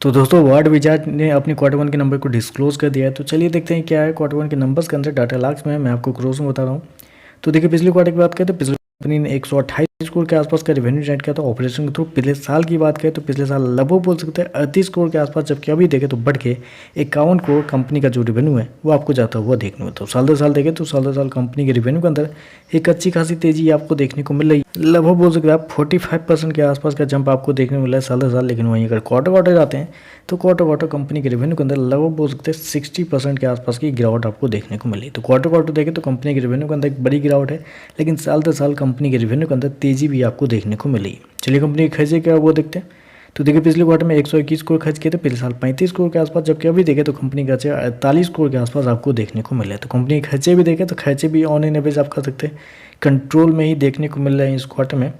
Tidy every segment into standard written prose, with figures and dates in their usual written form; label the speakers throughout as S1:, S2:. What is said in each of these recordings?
S1: तो दोस्तों ward wizard ने अपने क्वार्टर वन के नंबर को डिस्क्लोज कर दिया है। तो चलिए देखते हैं क्या है क्वार्टर वन के नंबर्स के अंदर डाटा लाक्स में। मैं आपको क्रोज में बता रहा हूँ। तो देखिए पिछले क्वार्टर की बात करें तो पिछले कंपनी ने 128 करोड़ के आसपास का रेवेन्यू जनरेट किया था ऑपरेशन के थ्रू। पिछले साल की बात करें तो पिछले साल लगभग बोल सकते हैं 38 करोड़ के आसपास, जबकि अभी देखें तो बढ़ के 51 करोड़ कंपनी का जो रेवेन्यू है वो आपको जाता हुआ देखने में। तो साल दर साल देखें तो साल दर साल कंपनी के रेवेन्यू के अंदर एक अच्छी खासी तेजी आपको देखने को मिल रही है। लगभग बोल सकते हैं आप 45% के आसपास का जंप आपको देखने को मिला है साल दर साल। लेकिन वहीं अगर क्वार्टर क्वार्टर जाते हैं तो क्वार्टर क्वार्टर कंपनी के रेवेन्यू के अंदर लगभग बोल सकते हैं 60% के आसपास की गिरावट आपको देखने को मिली। तो क्वार्टर क्वार्टर देखें तो कंपनी के रेवेन्यू के अंदर एक बड़ी गिरावट है, लेकिन साल दर साल कंपनी के रेवेन्यू के अंदर तेजी भी आपको देखने को मिली। चलिए कंपनी के खर्चे क्या वो देखते हैं। तो देखिए पिछले क्वार्टर में 121 करोड़ खर्च किए थे, पिछले साल 35 करोड़ के आसपास, जबकि अभी देखें तो कंपनी का खर्चे 48 करोड़ के आसपास आपको देखने को मिले। तो कंपनी के खर्चे भी देखें तो खर्चे भी ऑन एन एवरेज आप कह सकते हैं कंट्रोल में ही देखने को मिल रहे हैं इस क्वार्टर में।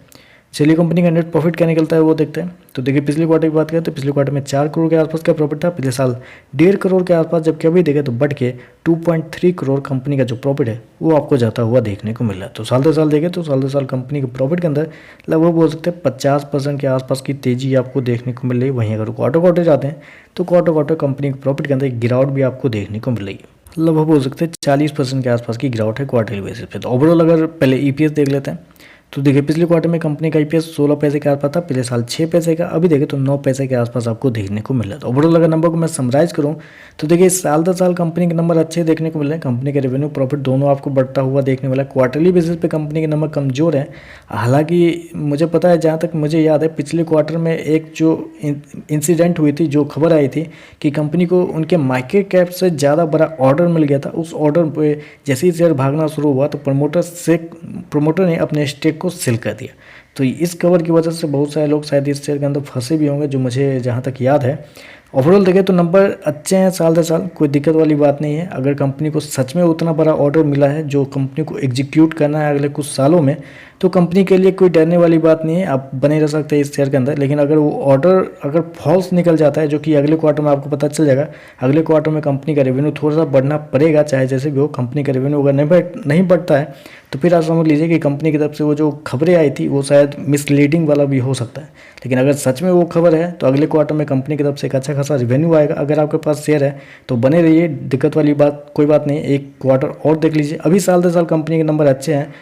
S1: चलिए कंपनी का नेट प्रॉफिट क्या निकलता है वो देखते हैं। तो देखिए पिछले क्वार्टर की बात करें तो पिछले क्वार्टर में 4 करोड़ के आसपास का प्रॉफिट था, पिछले साल 1.5 करोड़ के आसपास, जबकि अभी देखें तो बढ़ के 2.3 करोड़ कंपनी का जो प्रॉफिट है वो आपको जाता हुआ देखने को मिल रहा है। तो साल दर साल देखें तो साल दर साल कंपनी के प्रॉफिट के अंदर लगभग बोल सकते हैं 50% के आसपास की तेजी आपको देखने को मिल रही है। वहीं अगर क्वार्टर क्वार्टर जाते हैं तो क्वार्टर क्वार्टर कंपनी के प्रॉफिट के अंदर एक गिरावट भी आपको देखने को मिल रही है। लगभग बोल सकते हैं 40% के आसपास की गिरावट है क्वार्टरली बेसिस पे। तो ओवरऑल अगर पहले ईपीएस देख लेते हैं तो देखिए पिछले क्वार्टर में कंपनी का ईपीएस 16 पैसे के आसपास था, पिछले साल 6 पैसे का, अभी देखें तो 9 पैसे के आसपास आपको देखने को मिल रहा है। तो ओवरऑल अगर नंबर को मैं समराइज करूं तो देखिए साल दर साल कंपनी के नंबर अच्छे देखने को मिल रहे हैं। कंपनी के रेवेन्यू प्रॉफिट दोनों आपको बढ़ता हुआ देखने मिला है। क्वार्टरली बेसिस पे कंपनी के नंबर कमजोर है। हालांकि मुझे पता है, जहाँ तक मुझे याद है, पिछले क्वार्टर में एक जो इंसिडेंट हुई थी, जो खबर आई थी कि कंपनी को उनके मार्केट कैप से ज़्यादा बड़ा ऑर्डर मिल गया था। उस ऑर्डर पे जैसे ही शेयर भागना शुरू हुआ तो प्रमोटर ने अपने स्टेक को सेल कर दिया। तो इस खबर की वजह से बहुत सारे लोग शायद इस शेयर के अंदर फंसे भी होंगे, जो मुझे जहाँ तक याद है। ओवरऑल देखें तो नंबर अच्छे हैं साल दर साल, कोई दिक्कत वाली बात नहीं है। अगर कंपनी को सच में उतना बड़ा ऑर्डर मिला है जो कंपनी को एग्जीक्यूट करना है अगले कुछ सालों में, तो कंपनी के लिए कोई डरने वाली बात नहीं है, आप बने रह सकते हैं इस शेयर के अंदर। लेकिन अगर वो ऑर्डर अगर फॉल्स निकल जाता है, जो कि अगले क्वार्टर में आपको पता चल जाएगा, अगले क्वार्टर में कंपनी का रेवेन्यू थोड़ा सा बढ़ना पड़ेगा, चाहे जैसे भी हो। कंपनी का रेवेन्यू अगर नहीं बढ़ता है तो फिर आप समझ लीजिए कि कंपनी की तरफ से वो जो खबरें आई थी वो शायद मिसलीडिंग वाला भी हो सकता है। लेकिन अगर सच में वो खबर है तो अगले क्वार्टर में कंपनी की तरफ से एक अच्छा खासा रेवेन्यू आएगा। अगर आपके पास शेयर है तो बने रहिए, दिक्कत वाली बात कोई बात नहीं, एक क्वार्टर और देख लीजिए। अभी साल दर साल कंपनी के नंबर अच्छे हैं।